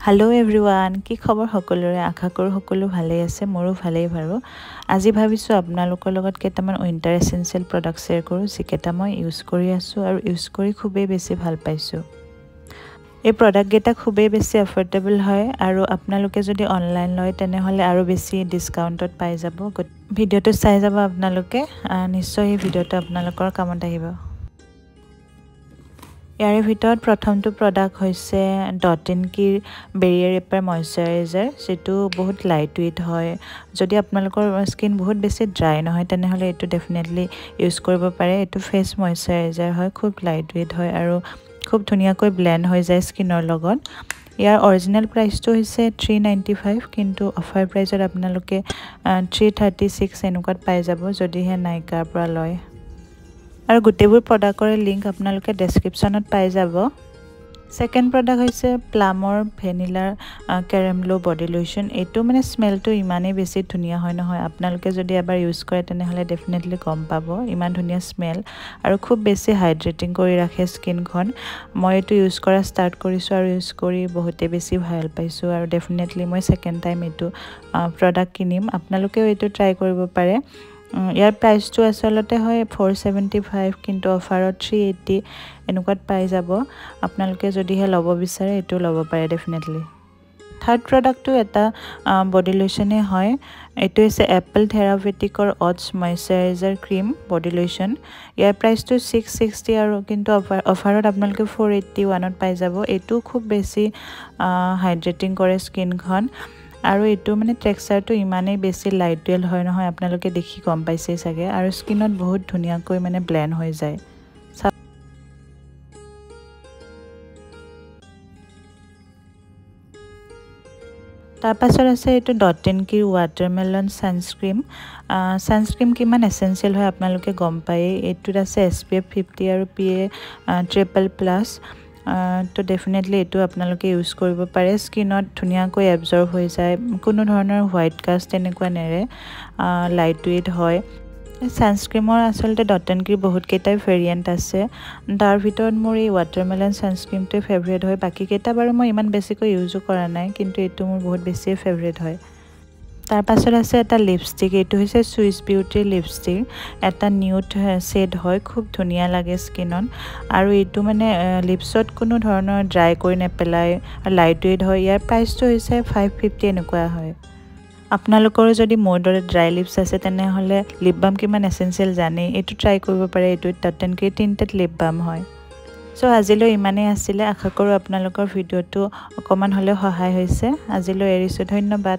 hello everyone কি খবৰ সকলোৰে আশা কৰো সকলো ভালে আছে মোৰো ভালেই বাৰু আজি ভাবিছো আপোনালোকৰ লগত কেইটামান উইন্টাৰ এসেনশিয়াল প্ৰডাক্ট শেয়াৰ কৰো যিকেটা মই ইউজ কৰি আছো আৰু ইউজ কৰি খুবেই বেছি ভাল পাইছো এই প্ৰডাক্ট গেটা খুবেই বেছি এফৰ্ডেবল হয় আৰু আপোনালোকে যদি অনলাইন লয় তেনে হলে আৰু বেছি ডিসকাউন্টত পাই যাব ভিডিওটো চাই যাব আপোনালোকে নিশ্চয় এই ভিডিওটো আপোনালোকৰ কামত আহিব ইয়াৰে ভিতৰত প্ৰথমটো প্ৰডাক্ট হৈছে ডট & কিৰ বেৰিয়াৰ ৰিপেয়াৰ ময়শ্চাৰাইজাৰ যেটো বহুত লাইট ওয়েট হয় যদি আপোনালোকৰ স্কিন বহুত বেছি ড্ৰাই নহয় তেনে হলে এটো ডেফিনেটলি ইউজ কৰিব পাৰে এটো ফেস ময়শ্চাৰাইজাৰ হয় খুব লাইট ওয়েট হয় আৰু খুব ধুনিয়াকৈ ব্লেন্ড হৈ যায় স্কিনৰ লগত ইয়াৰ অৰিজিনাল প্ৰাইসটো হৈছে 395 কিন্তু অফাৰ প্ৰাইসত আপোনালোকে 336 এনেকুৱাত পাই যাব যদিহে নাইকাৰ পৰা লয় আৰু গুটেবোৰ প্ৰডাক্টৰ লিংক আপোনালোকে ডেসক্ৰিপচনত পাই যাব সেকেন্ড প্ৰডাক্ট হৈছে প্লামৰ ভেনিলা কেৰামেল বডি লোশন এটো মানে স্মেলটো ইমানে বেছি ধুনিয়া হয় নহয় আপোনালোকে যদি এবাৰ ইউজ কৰে তেনে হলে ডেফিনেটলি গম পাব ইমান ধুনিয়া স্মেল আৰু খুব বেছি হাইড্ৰেটিং কৰি ৰাখে স্কিনখন মই এটো ইউজ কৰা ষ্টাৰ্ট কৰিছো আৰু ইউজ কৰি বহুতে বেছি ভাল পাইছো আৰু ডেফিনেটলি মই সেকেন্ড টাইম এটো প্ৰডাক্ট কিনিম আপোনালোকেও এটো ট্ৰাই কৰিব পাৰে ইয়াৰ প্ৰাইসটো আসলতে হয় 475 কিন্তু অফাৰত 380 এনেকুৱাত পাই যাব আপোনালোকে যদিহে লব বিচাৰে এটো লব পাৰে ডেফিনেটলি থাৰ্ড প্ৰডাক্টটো এটা বডি লোশনে হয় এটো হৈছে এপল থেৰাপিউটিকৰ অডছ ময়শ্চাৰাইজাৰ ক্ৰীম বডি লোশন ইয়াৰ প্ৰাইসটো 660 আৰু কিন্তু অফাৰত আপোনালোকে 481ত পাই যাব এটো খুব বেছি হাইড্ৰেটিং কৰে স্কিনখন আৰু এটো মানে টেক্সচাৰটো ইমানে বেছি লাইট ওয়েল হয় নহয় আপোনালোকে দেখি গম পাইছে সাগে আৰু স্কিনত বহুত ধুনিয়াকৈ মানে ব্লেন্ড হৈ যায় তাৰ পাছত আছে এটো ডট & কিৰ ৱাটাৰমেলন সানস্ক্ৰীম কিমান এসেনশিয়াল হয় আপোনালোকে গম পায় এটোত আছে SPF 50 আৰু PA+++ তো ডেফিনেটলি এটো আপোনালোকে ইউজ কৰিব পাৰে স্কিনত ধুনিয়াকৈ এবজৰ্ব হৈ যায় কোনো ধৰণৰ হোৱাইট কাষ্ট এনেকুৱা নেৰে লাইট ওয়েট হয় সানস্ক্ৰীমৰ আসলতে ডট & কিৰ বহুত কেইটা ভেৰিয়েন্ট আছে তাৰ ভিতৰত মোৰ এই ৱাটাৰমেলন সানস্ক্ৰীমটো ফেভাৰিট হয় বাকি কেইটা বাৰু মই ইমান বেছিকৈ ইউজ কৰা নাই কিন্তু এটো মোৰ বহুত বেছি ফেভাৰিট হয় তাৰ পাছত আছে এটা লিপষ্টিক এটো হৈছে সুইস বিউটি লিপষ্টিক এটা নিউড শেড হয় খুব ধুনিয়া লাগে স্কিনত আৰু এটো মানে লিপছত কোনো ধৰণৰ ড্ৰাই কৰি নেপেলাই লাইট ওয়েট হয় ইয়াৰ প্ৰাইসটো হৈছে 550 এনেকুৱা হয় আপোনালোকৰ যদি মোৰ দৰে ড্ৰাই লিপস আছে তেনে হলে লিপ বাম কিমান এসেনশিয়াল জানে এটো ট্ৰাই কৰিব পাৰে এটো ডট & কিৰ তিনটা লিপ বাম হয় সো আজিলৈ ইমানে আছিল আশা কৰো আপোনালোকৰ ভিডিওটো অকমান হলে সহায় হৈছে আজিলৈ এৰিছো ধন্যবাদ